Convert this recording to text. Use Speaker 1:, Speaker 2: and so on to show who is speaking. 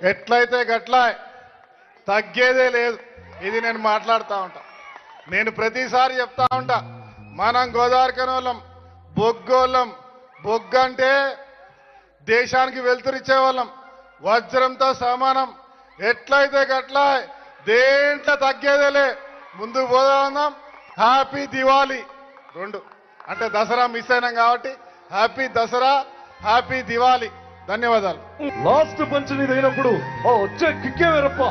Speaker 1: ఎట్లయితే గట్లా తగ్గేదే లేదు. ఇది నేను మాట్లాడుతూ ఉంటా. నేను ప్రతిసారి చెప్తా ఉంటా, మనం గోదావరి కనోళ్ళం, బొగ్గోళ్ళం. బొగ్గంటే దేశానికి వెలుతురిచ్చేవాళ్ళం, వజ్రంతో సమానం. ఎట్లయితే గట్లా దేంట్లో తగ్గేదేలే. ముందుకు పోదాం. హ్యాపీ దివాళీ. రెండు అంటే దసరా మిస్ అయినాం కాబట్టి హ్యాపీ దసరా, హ్యాపీ దివాళీ. ధన్యవాదాలు.
Speaker 2: లాస్ట్ పంచ్ నీదైనప్పుడు వచ్చే కిక్కే వేరప్ప.